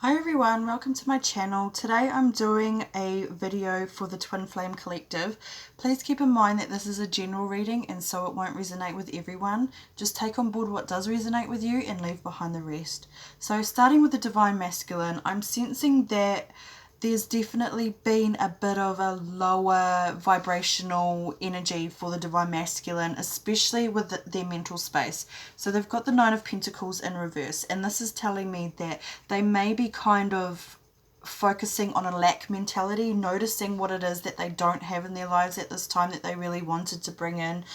Hi everyone, welcome to my channel. Today I'm doing a video for the Twin Flame Collective. Please keep in mind that this is a general reading and so it won't resonate with everyone. Just take on board what does resonate with you and leave behind the rest. So starting with the Divine Masculine, I'm sensing that there's definitely been a bit of a lower vibrational energy for the Divine Masculine, especially with their mental space. So they've got the Nine of Pentacles in reverse, and this is telling me that they may be kind of focusing on a lack mentality, noticing what it is that they don't have in their lives at this time that they really wanted to bring in,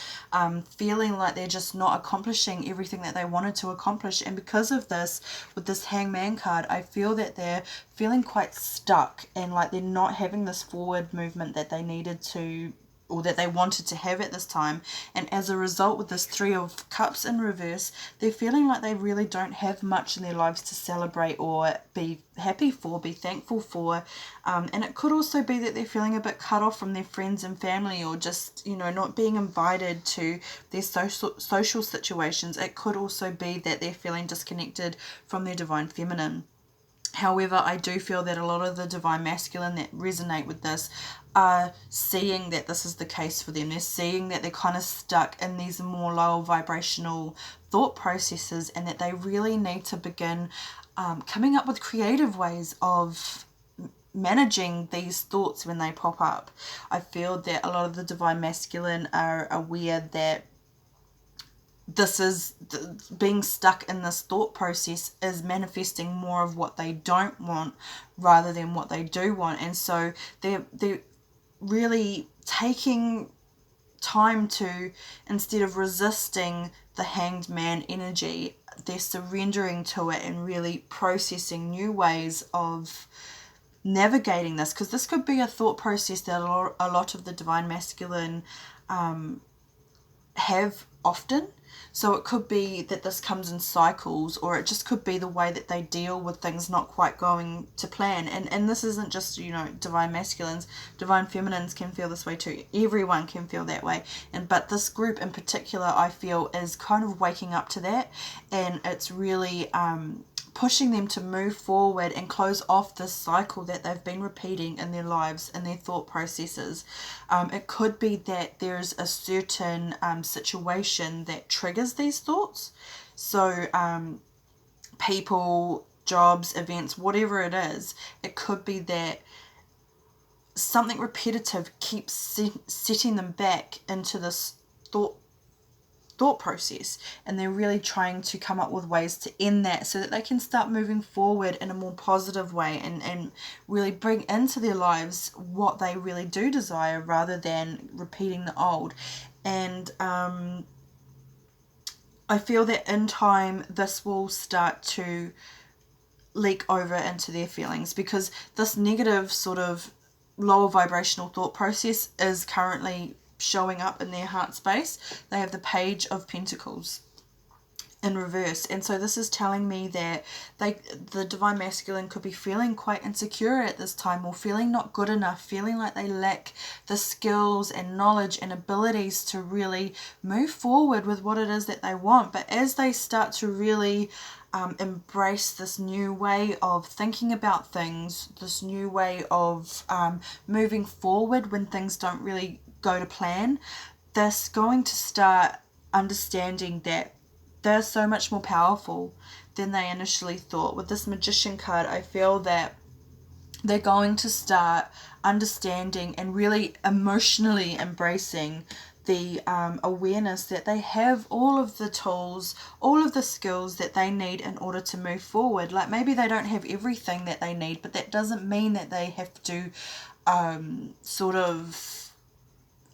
feeling like they're just not accomplishing everything that they wanted to accomplish. And because of this, with this Hangman card, I feel that they're feeling quite stuck and like they're not having this forward movement that they needed to, or that they wanted to have at this time. And as a result, with this Three of Cups in reverse, they're feeling like they really don't have much in their lives to celebrate or be happy for, be thankful for. And it could also be that they're feeling a bit cut off from their friends and family, or just, you know, not being invited to their social situations. It could also be that they're feeling disconnected from their Divine Feminine. However, I do feel that a lot of the Divine Masculine that resonate with this are seeing that this is the case for them. They're seeing that they're kind of stuck in these more lower vibrational thought processes, and that they really need to begin coming up with creative ways of managing these thoughts when they pop up. I feel that a lot of the Divine Masculine are aware that this is being stuck in this thought process is manifesting more of what they don't want rather than what they do want. And so they're really taking time to, instead of resisting the Hanged Man energy, they're surrendering to it and really processing new ways of navigating this, because this could be a thought process that a lot of the Divine Masculine have often. So it could be that this comes in cycles, or it just could be the way that they deal with things not quite going to plan. And this isn't just, you know, Divine Masculines. Divine Feminines can feel this way too. Everyone can feel that way. But this group in particular, I feel, is kind of waking up to that, and it's really pushing them to move forward and close off this cycle that they've been repeating in their lives and their thought processes. It could be that there's a certain situation that triggers these thoughts. So people, jobs, events, whatever it is, it could be that something repetitive keeps setting them back into this thought process, and they're really trying to come up with ways to end that so that they can start moving forward in a more positive way, and really bring into their lives what they really do desire rather than repeating the old. And I feel that in time this will start to leak over into their feelings, because this negative sort of lower vibrational thought process is currently showing up in their heart space. They have the Page of Pentacles in reverse, and so this is telling me that the Divine Masculine could be feeling quite insecure at this time, or feeling not good enough, feeling like they lack the skills and knowledge and abilities to really move forward with what it is that they want. But as they start to really embrace this new way of thinking about things, this new way of moving forward when things don't really go to plan, they're going to start understanding that they're so much more powerful than they initially thought. With this Magician card, I feel that they're going to start understanding and really emotionally embracing the awareness that they have all of the tools, all of the skills that they need in order to move forward. Like, maybe they don't have everything that they need, but that doesn't mean that they have to sort of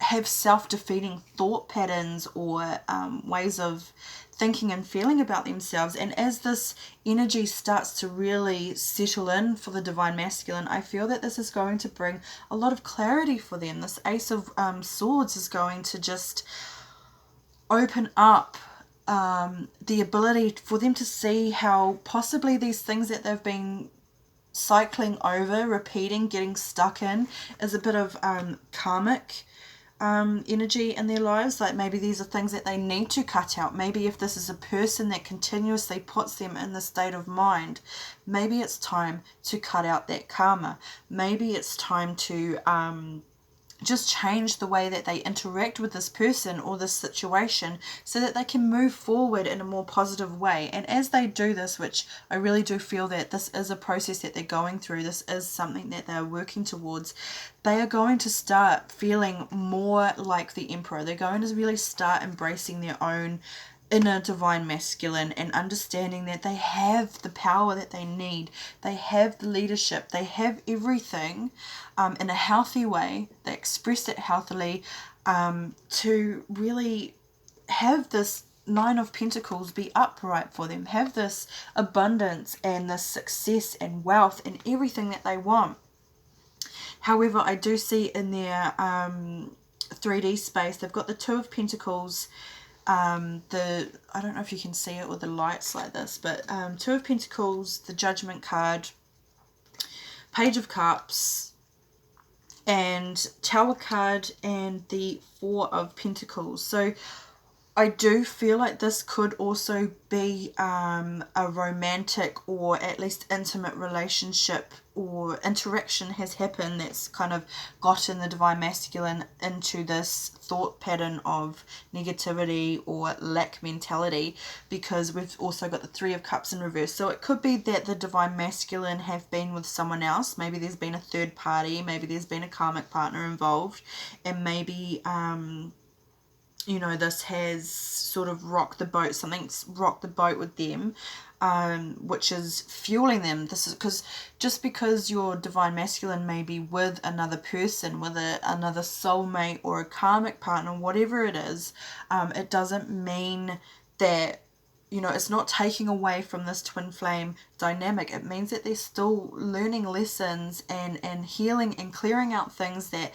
have self-defeating thought patterns or ways of thinking and feeling about themselves. And as this energy starts to really settle in for the Divine Masculine, I feel that this is going to bring a lot of clarity for them. This Ace of Swords is going to just open up the ability for them to see how possibly these things that they've been cycling over, repeating, getting stuck in, is a bit of karmic energy in their lives. Like maybe these are things that they need to cut out. Maybe if this is a person that continuously puts them in the state of mind, maybe it's time to cut out that karma. Maybe it's time to just change the way that they interact with this person or this situation so that they can move forward in a more positive way. And as they do this, which I really do feel that this is a process that they're going through, this is something that they're working towards, they are going to start feeling more like the Emperor. They're going to really start embracing their own inner divine masculine and understanding that they have the power that they need. They have the leadership. They have everything in a healthy way. They express it healthily to really have this Nine of Pentacles be upright for them. Have this abundance and this success and wealth and everything that they want. However, I do see in their 3D space, they've got the Two of Pentacles. I don't know if you can see it with the lights like this, but Two of Pentacles, the Judgment card, Page of Cups, and Tower card, and the Four of Pentacles. So I do feel like this could also be a romantic or at least intimate relationship or interaction has happened that's kind of gotten the divine masculine into this thought pattern of negativity or lack mentality, because we've also got the Three of Cups in reverse. So it could be that the divine masculine have been with someone else. Maybe there's been a third party, maybe there's been a karmic partner involved, and maybe you know, this has sort of rocked the boat. Something's rocked the boat with them, which is fueling them. This is because just because your divine masculine may be with another person, with another soulmate or a karmic partner, whatever it is, it doesn't mean that, you know, it's not taking away from this twin flame dynamic. It means that they're still learning lessons and healing and clearing out things that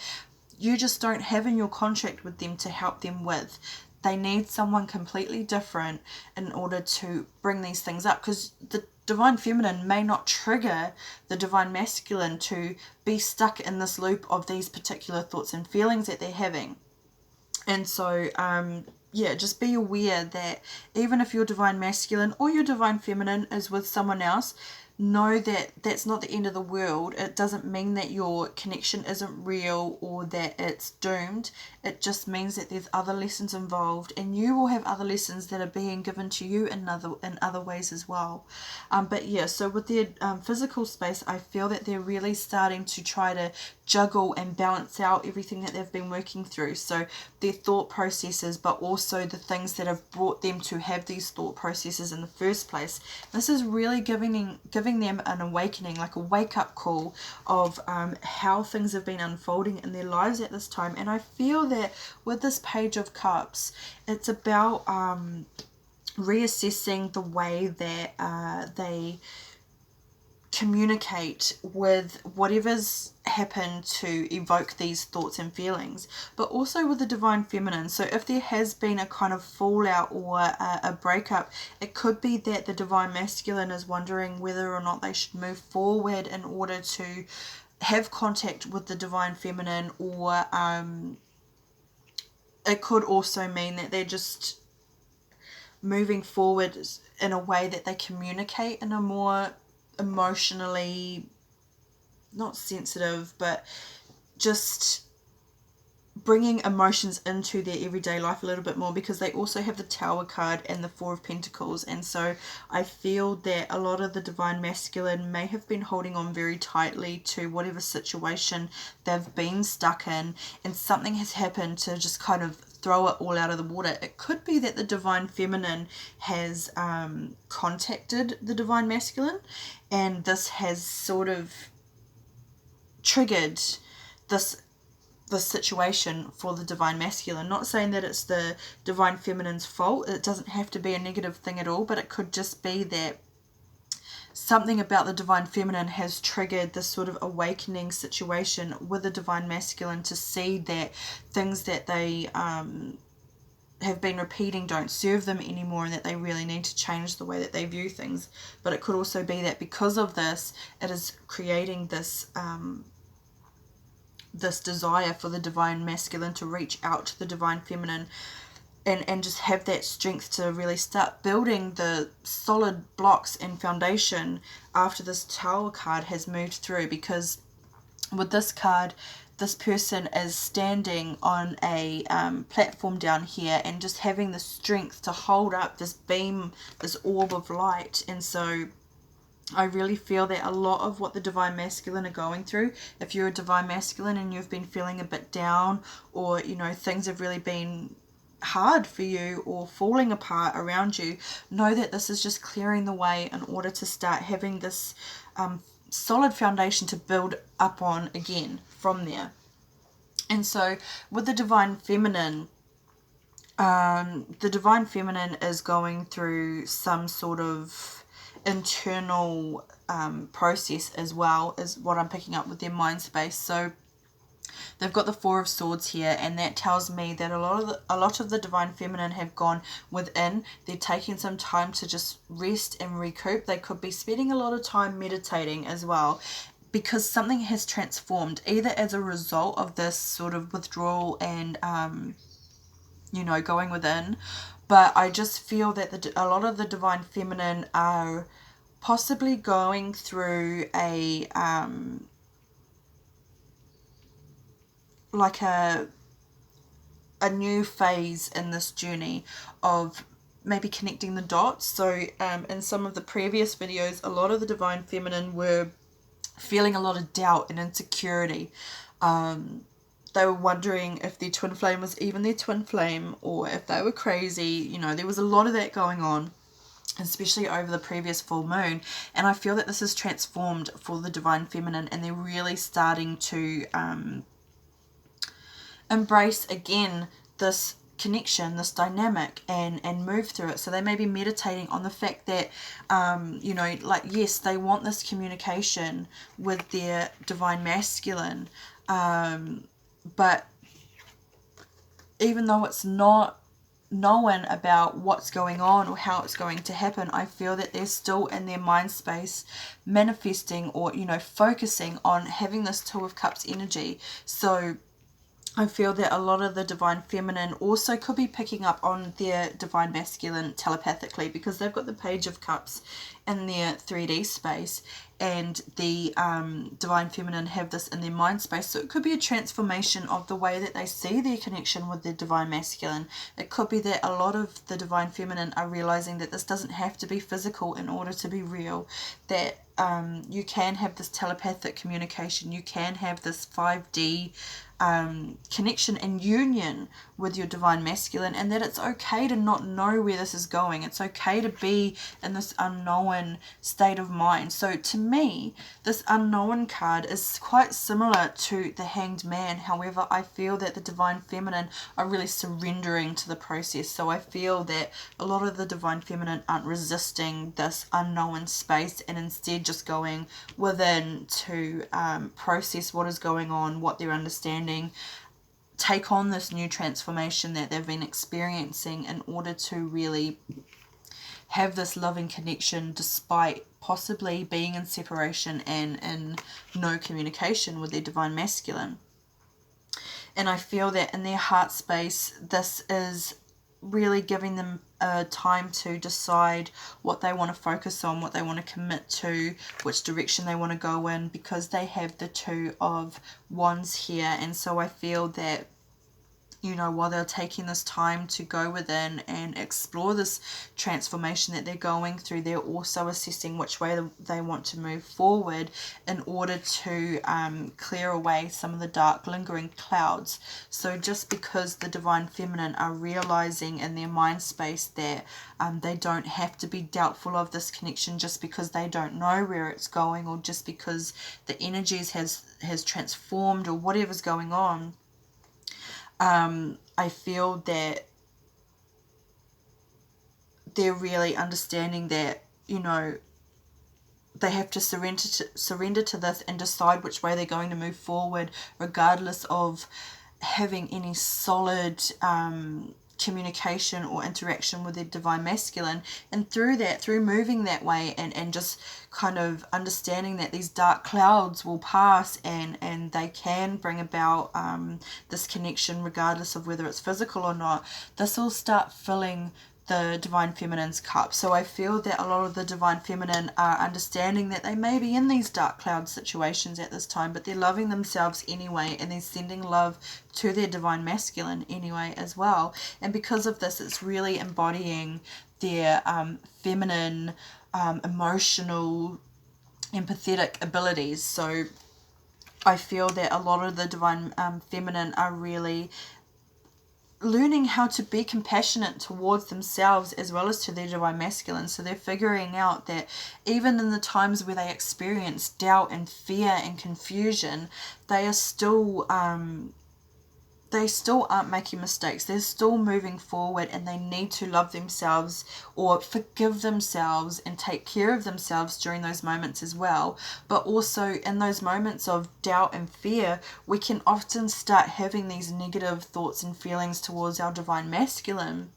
you just don't have in your contract with them to help them with. They need someone completely different in order to bring these things up, because the divine feminine may not trigger the divine masculine to be stuck in this loop of these particular thoughts and feelings that they're having. And so yeah, just be aware that even if your divine masculine or your divine feminine is with someone else, know that that's not the end of the world. It doesn't mean that your connection isn't real or that it's doomed. It just means that there's other lessons involved, and you will have other lessons that are being given to you in other ways as well. But yeah, so with their physical space, I feel that they're really starting to try to juggle and balance out everything that they've been working through. So their thought processes, but also the things that have brought them to have these thought processes in the first place. This is really giving them an awakening, like a wake-up call of how things have been unfolding in their lives at this time. And I feel that with this Page of Cups, it's about reassessing the way that they communicate with whatever's happened to evoke these thoughts and feelings, but also with the divine feminine. So if there has been a kind of fallout or a breakup, it could be that the divine masculine is wondering whether or not they should move forward in order to have contact with the divine feminine, or it could also mean that they're just moving forward in a way that they communicate in a more emotionally, not sensitive, but just bringing emotions into their everyday life a little bit more, because they also have the Tower card and the Four of Pentacles. And so I feel that a lot of the divine masculine may have been holding on very tightly to whatever situation they've been stuck in, and something has happened to just kind of throw it all out of the water. It could be that the divine feminine has contacted the divine masculine, and this has sort of triggered this situation for the divine masculine. Not saying that it's the divine feminine's fault. It doesn't have to be a negative thing at all, but it could just be that something about the divine feminine has triggered this sort of awakening situation with the divine masculine to see that things that they have been repeating don't serve them anymore, and that they really need to change the way that they view things. But it could also be that because of this, it is creating this this desire for the divine masculine to reach out to the divine feminine, and just have that strength to really start building the solid blocks and foundation after this Tower card has moved through. Because with this card, this person is standing on a platform down here and just having the strength to hold up this beam, this orb of light. And so I really feel that a lot of what the divine masculine are going through, if you're a divine masculine and you've been feeling a bit down, or you know things have really been hard for you or falling apart around you, know that this is just clearing the way in order to start having this solid foundation to build up on again from there. And so with the divine feminine, is going through some sort of internal process, as well as what I'm picking up with their mind space. So they've got the Four of Swords here, and that tells me that a lot of the divine feminine have gone within. They're taking some time to just rest and recoup. They could be spending a lot of time meditating as well, because something has transformed, either as a result of this sort of withdrawal and going within. But I just feel that a lot of the divine feminine are possibly going through a like a new phase in this journey of maybe connecting the dots. So in some of the previous videos, a lot of the divine feminine were feeling a lot of doubt and insecurity. They were wondering if their twin flame was even their twin flame, or if they were crazy. There was a lot of that going on, especially over the previous full moon. And I feel that this is transformed for the divine feminine, and they're really starting to embrace again this connection, this dynamic, and move through it. So they may be meditating on the fact that yes, they want this communication with their divine masculine, but even though it's not known about what's going on or how it's going to happen, I feel that they're still in their mind space manifesting, or focusing on having this Two of Cups energy. So I feel that a lot of the divine feminine also could be picking up on their divine masculine telepathically, because they've got the Page of Cups in their 3D space, and the divine feminine have this in their mind space. So it could be a transformation of the way that they see their connection with their divine masculine. It could be that a lot of the divine feminine are realizing that this doesn't have to be physical in order to be real, that you can have this telepathic communication, you can have this 5D connection and union with your divine masculine, and that it's okay to not know where this is going. It's okay to be in this unknown state of mind. So to me, this unknown card is quite similar to the Hanged Man. However, I feel that the divine feminine are really surrendering to the process. So I feel that a lot of the divine feminine aren't resisting this unknown space, and instead just going within to process what is going on, what they're understanding, take on this new transformation that they've been experiencing, in order to really have this loving connection despite possibly being in separation and in no communication with their divine masculine. And I feel that in their heart space, this is really giving them time to decide what they want to focus on, what they want to commit to, which direction they want to go in, because they have the Two of Wands here. And so I feel that while they're taking this time to go within and explore this transformation that they're going through, they're also assessing which way they want to move forward in order to clear away some of the dark lingering clouds. So just because the divine feminine are realizing in their mind space that they don't have to be doubtful of this connection just because they don't know where it's going, or just because the energies has transformed, or whatever's going on, I feel that they're really understanding that, they have to surrender to this and decide which way they're going to move forward, regardless of having any solid communication or interaction with their divine masculine, and through moving that way, and just kind of understanding that these dark clouds will pass, and they can bring about this connection regardless of whether it's physical or not, this will start filling the divine feminine's cup. So I feel that a lot of the divine feminine are understanding that they may be in these dark cloud situations at this time, but they're loving themselves anyway, and they're sending love to their divine masculine anyway as well. And because of this, it's really embodying their feminine, emotional, empathetic abilities. So I feel that a lot of the divine feminine are really learning how to be compassionate towards themselves as well as to their divine masculine. So they're figuring out that even in the times where they experience doubt and fear and confusion, they are still they still aren't making mistakes. They're still moving forward, and they need to love themselves or forgive themselves and take care of themselves during those moments as well. But also in those moments of doubt and fear, we can often start having these negative thoughts and feelings towards our divine masculine,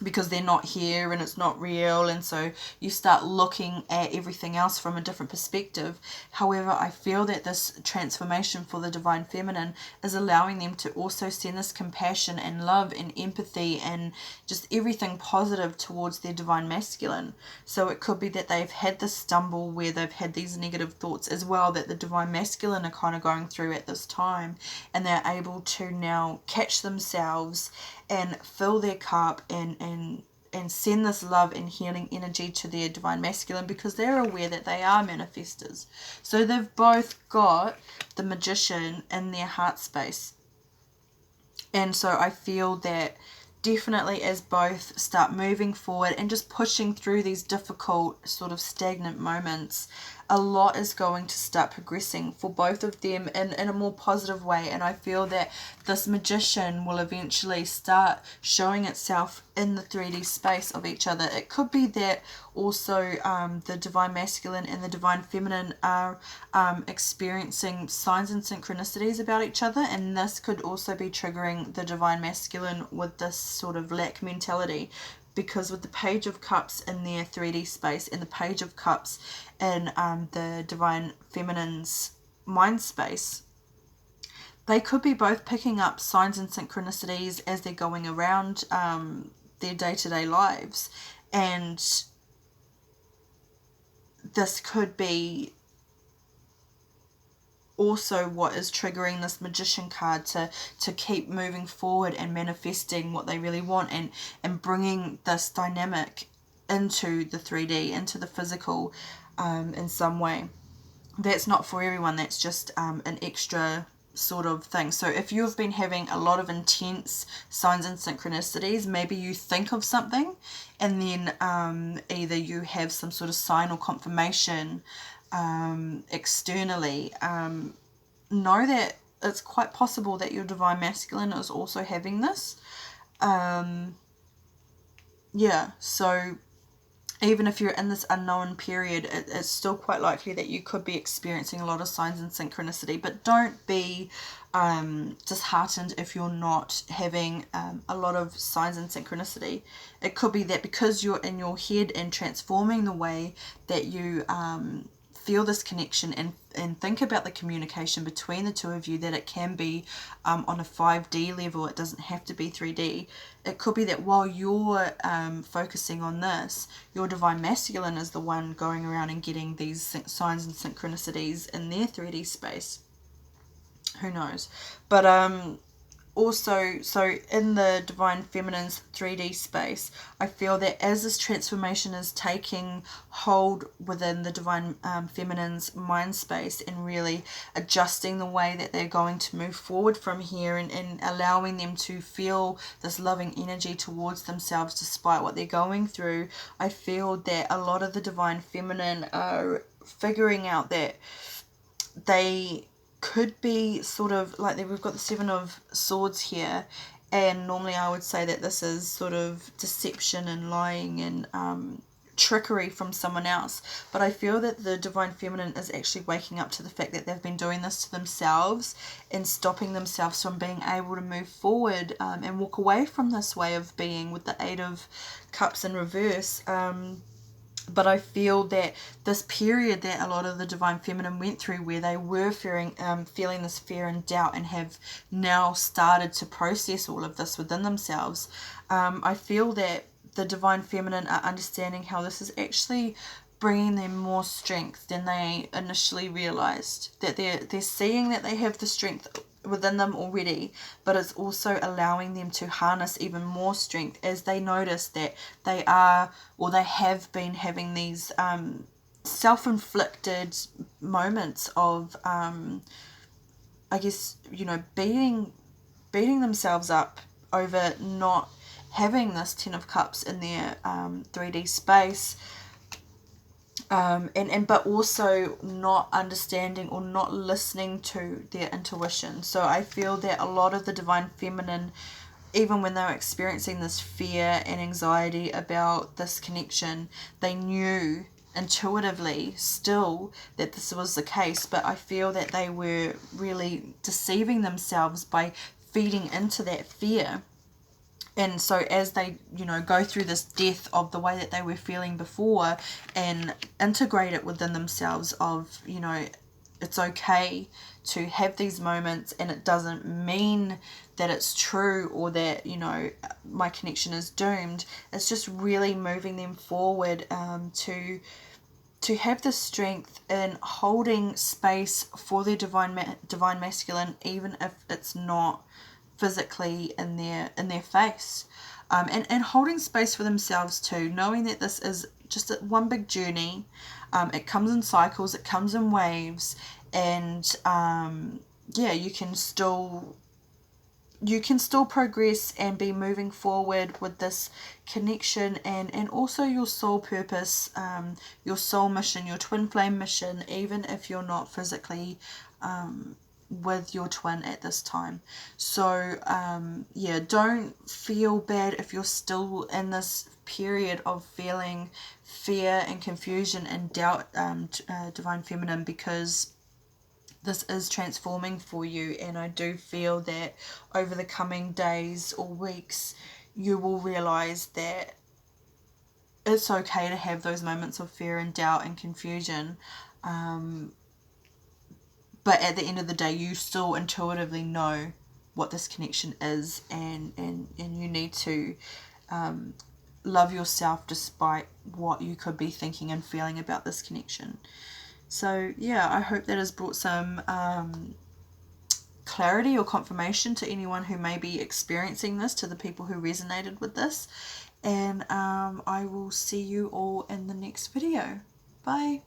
because they're not here and it's not real, and so you start looking at everything else from a different perspective. However, I feel that this transformation for the divine feminine is allowing them to also send this compassion and love and empathy and just everything positive towards their divine masculine. So it could be that they've had this stumble where they've had these negative thoughts as well that the divine masculine are kind of going through at this time, and they're able to now catch themselves and fill their cup and send this love and healing energy to their divine masculine, because they're aware that they are manifestors. So they've both got the Magician in their heart space. And so I feel that definitely as both start moving forward and just pushing through these difficult sort of stagnant moments, a lot is going to start progressing for both of them in a more positive way. And I feel that this Magician will eventually start showing itself in the 3D space of each other. It could be that also the divine masculine and the divine feminine are experiencing signs and synchronicities about each other, and this could also be triggering the divine masculine with this sort of lack mentality, because with the Page of Cups in their 3D space and the Page of Cups in the divine feminine's mind space, they could be both picking up signs and synchronicities as they're going around their day-to-day lives. And this could be also what is triggering this Magician card to keep moving forward and manifesting what they really want, and bringing this dynamic into the 3D, into the physical in some way. That's not for everyone. That's just an extra sort of thing. So if you've been having a lot of intense signs and synchronicities, maybe you think of something and then either you have some sort of sign or confirmation externally, know that it's quite possible that your divine masculine is also having this. Yeah, so even if you're in this unknown period, it's still quite likely that you could be experiencing a lot of signs and synchronicity. But don't be disheartened if you're not having a lot of signs and synchronicity. It could be that because you're in your head and transforming the way that you feel this connection and think about the communication between the two of you, that it can be on a 5D level. It doesn't have to be 3D. It could be that while you're focusing on this, your divine masculine is the one going around and getting these signs and synchronicities in their 3D space. Who knows? But also, so in the divine feminine's 3D space, I feel that as this transformation is taking hold within the divine feminine's mind space and really adjusting the way that they're going to move forward from here, and allowing them to feel this loving energy towards themselves despite what they're going through, I feel that a lot of the divine feminine are figuring out that they could be sort of like, we've got the 7 of Swords here, and normally I would say that this is sort of deception and lying and trickery from someone else. But I feel that the Divine Feminine is actually waking up to the fact that they've been doing this to themselves and stopping themselves from being able to move forward and walk away from this way of being with the Eight of Cups in reverse. But I feel that this period that a lot of the Divine Feminine went through, where they were feeling this fear and doubt, and have now started to process all of this within themselves, I feel that the Divine Feminine are understanding how this is actually bringing them more strength than they initially realized. That they're seeing that they have the strength within them already, but it's also allowing them to harness even more strength as they notice that they are, or they have been having these self-inflicted moments of I guess, you know, beating themselves up over not having this Ten of Cups in their 3D space, but also not understanding or not listening to their intuition. So I feel that a lot of the Divine Feminine, even when they were experiencing this fear and anxiety about this connection, they knew intuitively still that this was the case, but I feel that they were really deceiving themselves by feeding into that fear. And so as they, you know, go through this death of the way that they were feeling before and integrate it within themselves of, you know, it's okay to have these moments, and it doesn't mean that it's true or that, you know, my connection is doomed. It's just really moving them forward to have the strength in holding space for their divine masculine, even if it's not physically in their face, and holding space for themselves too, knowing that this is just one big journey. It comes in cycles, it comes in waves, and yeah, you can still progress and be moving forward with this connection, and also your soul purpose, your soul mission, your twin flame mission, even if you're not physically with your twin at this time. So yeah, don't feel bad if you're still in this period of feeling fear and confusion and doubt, Divine Feminine, because this is transforming for you, and I do feel that over the coming days or weeks you will realize that it's okay to have those moments of fear and doubt and confusion, but at the end of the day you still intuitively know what this connection is, and you need to love yourself despite what you could be thinking and feeling about this connection. So yeah, I hope that has brought some clarity or confirmation to anyone who may be experiencing this, to the people who resonated with this, and I will see you all in the next video. Bye.